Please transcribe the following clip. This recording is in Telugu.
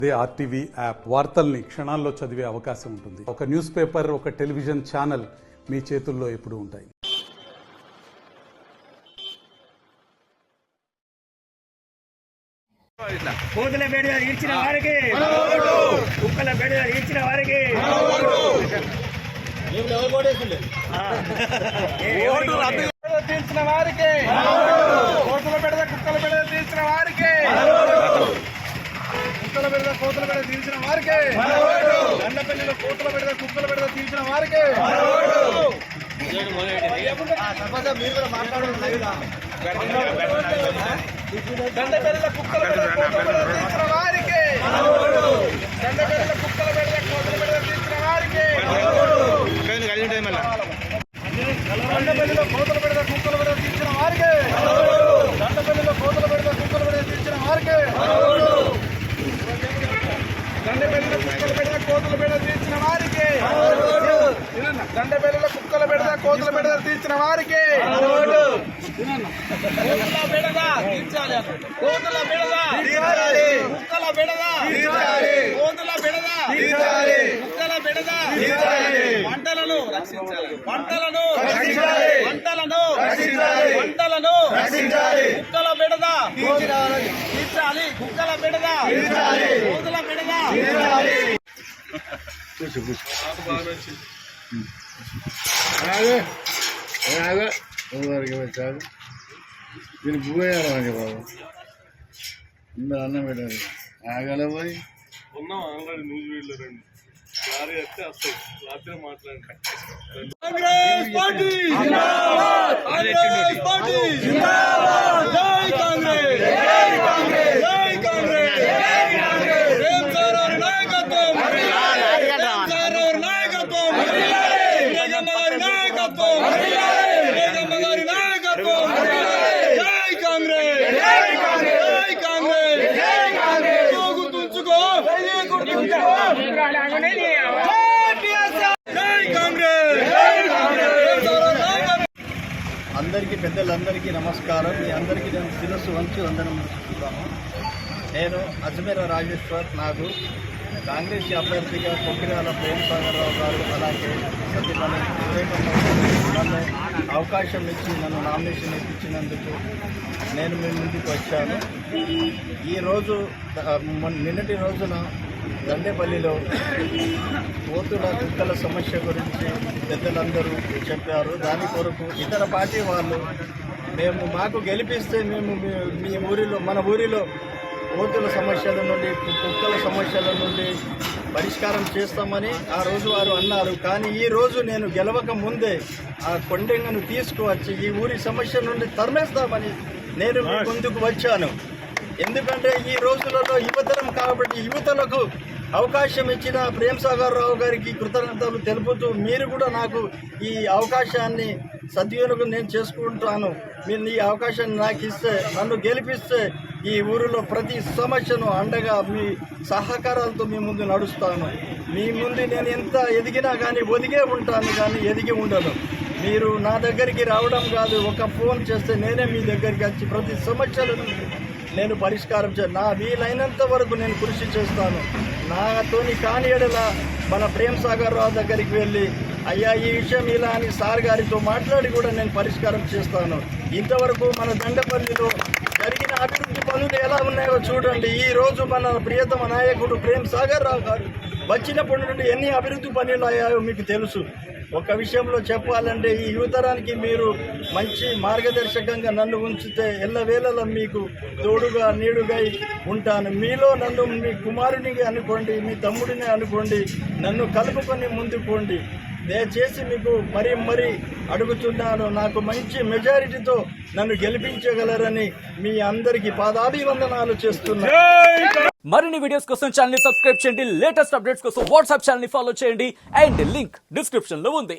అదే ఆర్టీవీ యాప్ వార్తల్ని క్షణాల్లో చదివే అవకాశం ఉంటుంది. ఒక న్యూస్ పేపర్, ఒక టెలివిజన్ ఛానల్ మీ చేతుల్లో ఎప్పుడూ ఉంటాయి. కోతుల బెడద తీర్చిన వారికి, కుక్కల బెడద తీర్చిన వారికి, తీర్చిన వారికి, కోతుల బెడద కుక్కల బెడద తీర్చిన వారికి, కుక్కల బెడద కోతుల బెడద తీర్చిన వారికి, దండపల్లిలో కోతుల బెడద కుక్కల బెడద తీర్చిన వారికి, మీరు కూడా మాట్లాడారు. దండపల్లిలో కుక్కల బెడద కోతుల బెడద తీర్చిన వారికి, దండపల్లిలో కుక్కల బెడద కోతుల బెడద తీర్చిన వారికి, దండపల్లిలో కోతుల బెడద కుక్కల బెడద తీర్చిన వారికి, దండపల్లిలో కోతుల బెడద కుక్కల బెడద తీర్చిన వారికి, దండపల్లిలో కుక్కల బెడద కోతుల బెడద తీర్చిన వారికి, దండపల్లిలో కుక్కల బెడద కోతుల బెడద తీర్చిన వారికి, కోతుల బెడద తీర్చాలి, కోతుల బెడద తీర్చాలి, కుక్కల బెడద తీర్చాలి, కోతుల బెడద తీర్చాలి, కుక్కల బెడద తీర్చాలి, పంటలను రక్షించాలి, పంటలను రక్షించాలి, పంటలను రక్షించాలి, పంటలను రక్షించాలి, కుక్కల బెడద తీర్చాలి, కుక్కల బెడద తీర్చాలి, కోతుల బెడద తీర్చాలి. దీన్ని భూయాలి బాబు ఇందులో అన్నం పెట్టాలి ఆగల పోయి ఉన్నాం ఆల్రెడీ న్యూస్ వీడియో రండి లారీ వస్తే వస్తాయి రాత్రి మాట్లాడండి. కాంగ్రెస్ పార్టీ జిందాబాద్, కాంగ్రెస్ పార్టీ జిందాబాద్, జై కాంగ్రెస్, జై కాంగ్రెస్, జై కాంగ్రెస్, జై కాంగ్రెస్, ప్రేమ్ సాగర్ నాయకత్వం వర్ధిల్లాలి, ప్రేమ్ సాగర్ నాయకత్వం వర్ధిల్లాలి, మేఘమ్మ గారి నాయకత్వం వర్ధిల్లాలి, మేఘమ్మ గారి నాయకత్వం వర్ధిల్లాలి, జై కాంగ్రెస్, జై కాంగ్రెస్, జై కాంగ్రెస్, జై కాంగ్రెస్, గుర్తుంచుకో, గుర్తుంచుకో, అందరికీ పెద్దలందరికీ నమస్కారం. మీ అందరికీ నేను శిరస్సు వంచి వందనం చూస్తున్నాను. నేను అజ్మీరా రాజేశ్వర్ నాగు, కాంగ్రెస్ అభ్యర్థిగా కొక్కిరాల ప్రేమ్ సాగర్ రావు గారు అలాగే సత్యమణి నన్ను అవకాశం ఇచ్చి నన్ను నామినేషన్ ఇప్పించినందుకు నేను మీ ముందుకు వచ్చాను. ఈరోజు నిన్నటి రోజున దండేపల్లిలో కోతుల కుక్కల సమస్య గురించి పెద్దలందరూ చెప్పారు. దాని కొరకు ఇతర పార్టీ వాళ్ళు మాకు గెలిపిస్తే మేము మీ ఊరిలో మన ఊరిలో కోతుల సమస్యల నుండి కుక్కల సమస్యల నుండి పరిష్కారం చేస్తామని ఆ రోజు వారు అన్నారు. కానీ ఈ రోజు నేను గెలవక ముందే ఆ కొండెంగను తీసుకువచ్చి ఈ ఊరి సమస్య నుండి తరిమేస్తామని నేను ముందుకు వచ్చాను. ఎందుకంటే ఈ రోజులలో యువతరం కాబట్టి యువతలకు అవకాశం ఇచ్చిన ప్రేమ్ సాగర్ రావు గారికి కృతజ్ఞతలు తెలుపుతూ మీరు కూడా నాకు ఈ అవకాశాన్ని సద్వినియోగం నేను చేసుకుంటాను. మీరు ఈ అవకాశాన్ని నాకు ఇస్తే, నన్ను గెలిపిస్తే ఈ ఊరిలో ప్రతి సమస్యను అండగా మీ సహకారాలతో మీ ముందు నడుస్తాను. మీ ముందు నేను ఎంత ఎదిగినా కానీ ఒదిగే ఉంటాను, కానీ ఎదిగి ఉండను. మీరు నా దగ్గరికి రావడం కాదు, ఒక ఫోన్ చేస్తే నేనే మీ దగ్గరికి వచ్చి ప్రతి సమస్యలను నేను పరిష్కారం నా వీలైనంత వరకు నేను కృషి చేస్తాను. నాతోని కాని ఎడల మన ప్రేమ్ సాగర్ రావు దగ్గరికి వెళ్ళి అయ్యా ఈ విషయం ఇలా అని సార్ గారితో మాట్లాడి కూడా నేను పరిష్కారం చేస్తాను. ఇంతవరకు మన దండపల్లిలో జరిగిన అభివృద్ధి పనులు ఎలా ఉన్నాయో చూడండి. ఈ రోజు మన ప్రియతమ నాయకుడు ప్రేమ్ సాగర్ రావు గారు వచ్చినప్పటి నుండి ఎన్ని అభివృద్ధి పనులు అయ్యాయో మీకు తెలుసు. ఒక విషయంలో చెప్పాలంటే ఈ యువతరానికి మీరు మంచి మార్గదర్శకంగా నన్ను ఉంచితే ఎల్లవేళలా మీకు తోడుగా నీడుగా ఉంటాను. మీలో నన్ను మీ కుమారునిగా అనుకోండి, మీ తమ్ముడిని అనుకోండి, నన్ను కలుపుకొని ముందుకోండి. దయచేసి మీకు మరీ అడుగుతున్నాను, నాకు మంచి మెజారిటీతో నన్ను గెలిపించగలరని మీ అందరికీ పాదాభివందనాలు చేస్తున్నాను. మరిన్ని వీడియోస్ కోసం ఛానల్ ని సబ్స్క్రైబ్ చేయండి. లేటెస్ట్ అప్డేట్స్ కోసం వాట్సాప్ ఛానల్ ని ఫాలో చేయండి. అండ్ లింక్ డిస్క్రిప్షన్ లో ఉంది.